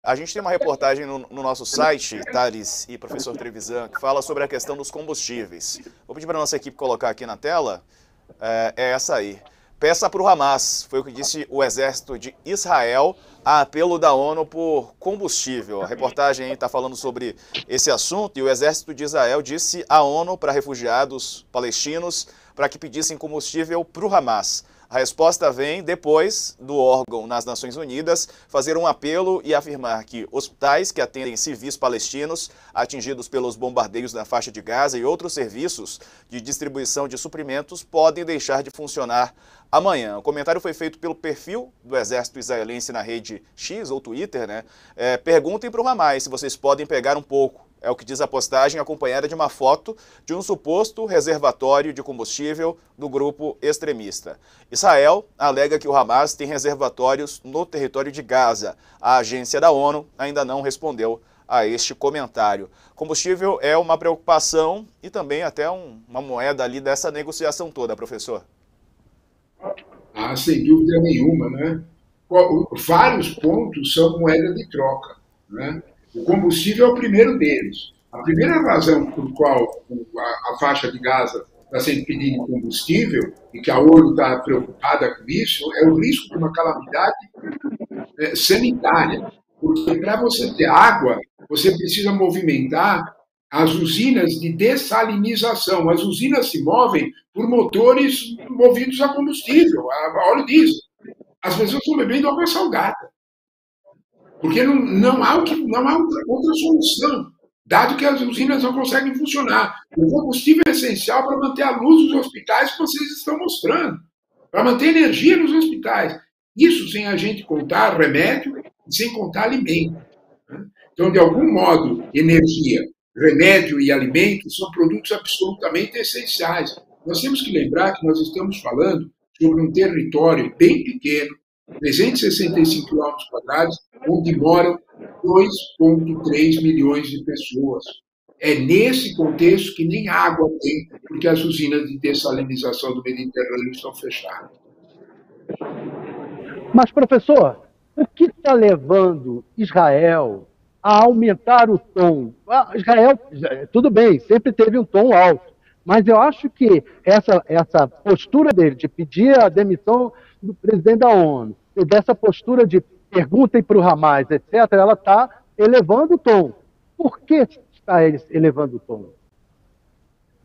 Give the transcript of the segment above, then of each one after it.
A gente tem uma reportagem no nosso site, Thales e professor Trevisan, que fala sobre a questão dos combustíveis. Vou pedir para a nossa equipe colocar aqui na tela. É essa aí. Peça para o Hamas, foi o que disse o exército de Israel a apelo da ONU por combustível. A reportagem está falando sobre esse assunto e o exército de Israel disse à ONU para refugiados palestinos para que pedissem combustível para o Hamas. A resposta vem depois do órgão nas Nações Unidas fazer um apelo e afirmar que hospitais que atendem civis palestinos atingidos pelos bombardeios na faixa de Gaza e outros serviços de distribuição de suprimentos podem deixar de funcionar amanhã. O comentário foi feito pelo perfil do exército israelense na rede X ou Twitter, né? Perguntem para o Hamas se vocês podem pegar um pouco. É o que diz a postagem, acompanhada de uma foto de um suposto reservatório de combustível do grupo extremista. Israel alega que o Hamas tem reservatórios no território de Gaza. A agência da ONU ainda não respondeu a este comentário. Combustível é uma preocupação e também até uma moeda ali dessa negociação toda, professor. Ah, sem dúvida nenhuma, né? Vários pontos são moeda de troca, né? O combustível é o primeiro deles. A primeira razão por qual a faixa de Gaza está sendo pedida combustível e que a ONU está preocupada com isso é o risco de uma calamidade sanitária. Porque para você ter água, você precisa movimentar as usinas de dessalinização. As usinas se movem por motores movidos a combustível, a óleo diesel. As pessoas estão bebendo água salgada. Porque não há outra solução, dado que as usinas não conseguem funcionar. O combustível é essencial para manter a luz dos hospitais que vocês estão mostrando, para manter energia nos hospitais. Isso sem a gente contar remédio e sem contar alimento. Então, de algum modo, energia, remédio e alimento são produtos absolutamente essenciais. Nós temos que lembrar que nós estamos falando sobre um território bem pequeno, 365 quilômetros quadrados, onde moram 2,3 milhões de pessoas. É nesse contexto que nem água tem, porque as usinas de dessalinização do Mediterrâneo estão fechadas. Mas, professor, o que está levando Israel a aumentar o tom? Israel, tudo bem, sempre teve um tom alto, mas eu acho que essa postura dele de pedir a demissão do presidente da ONU, e dessa postura de perguntem para o Hamas, etc., ela está elevando o tom. Por que está elevando o tom?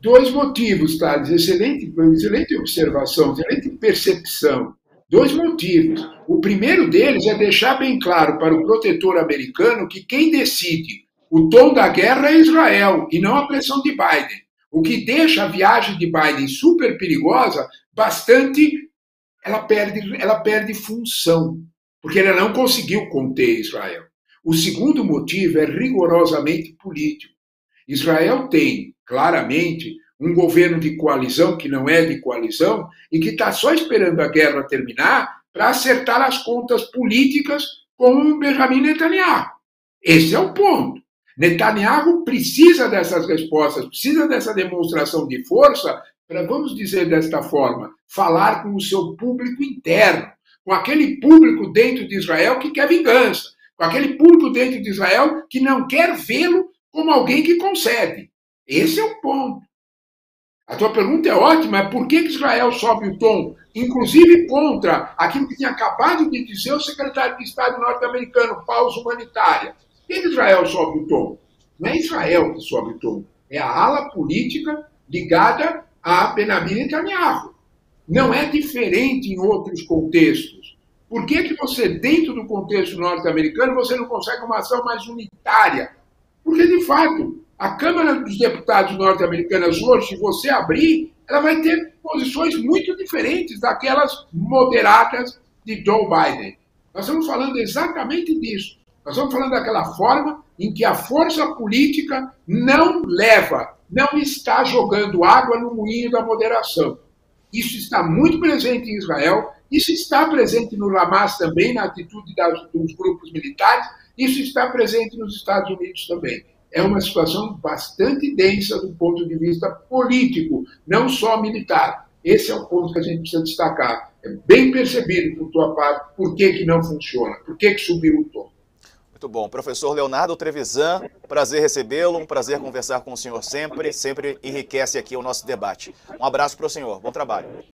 Dois motivos, Thales. Excelente observação, excelente percepção. Dois motivos. O primeiro deles é deixar bem claro para o protetor americano que quem decide o tom da guerra é Israel e não a pressão de Biden. O que deixa a viagem de Biden super perigosa, ela perde função, porque ela não conseguiu conter Israel. O segundo motivo é rigorosamente político. Israel tem, claramente, um governo de coalizão que não é de coalizão e que está só esperando a guerra terminar para acertar as contas políticas com o Benjamin Netanyahu. Esse é o ponto. Netanyahu precisa dessas respostas, precisa dessa demonstração de força para, vamos dizer desta forma, falar com o seu público interno, com aquele público dentro de Israel que quer vingança, com aquele público dentro de Israel que não quer vê-lo como alguém que concede. Esse é o ponto. A tua pergunta é ótima, por que Israel sobe o tom, inclusive contra aquilo que tinha acabado de dizer o secretário de Estado norte-americano, pausa humanitária. Por que Israel sobe o tom? Não é Israel que sobe o tom, é a ala política ligada a Benjamin Netanyahu. Não é diferente em outros contextos. Por que você, dentro do contexto norte-americano, você não consegue uma ação mais unitária? Porque, de fato, a Câmara dos Deputados norte-americanas hoje, se você abrir, ela vai ter posições muito diferentes daquelas moderadas de Joe Biden. Nós estamos falando exatamente disso. Nós estamos falando daquela forma em que a força política não está jogando água no moinho da moderação. Isso está muito presente em Israel, isso está presente no Hamas também, na atitude dos grupos militares, isso está presente nos Estados Unidos também. É uma situação bastante densa do ponto de vista político, não só militar. Esse é o ponto que a gente precisa destacar. É bem percebido por tua parte por que não funciona, por que subiu o tom. Muito bom. Professor Leonardo Trevisan, prazer recebê-lo, um prazer conversar com o senhor sempre, sempre enriquece aqui o nosso debate. Um abraço para o senhor, bom trabalho.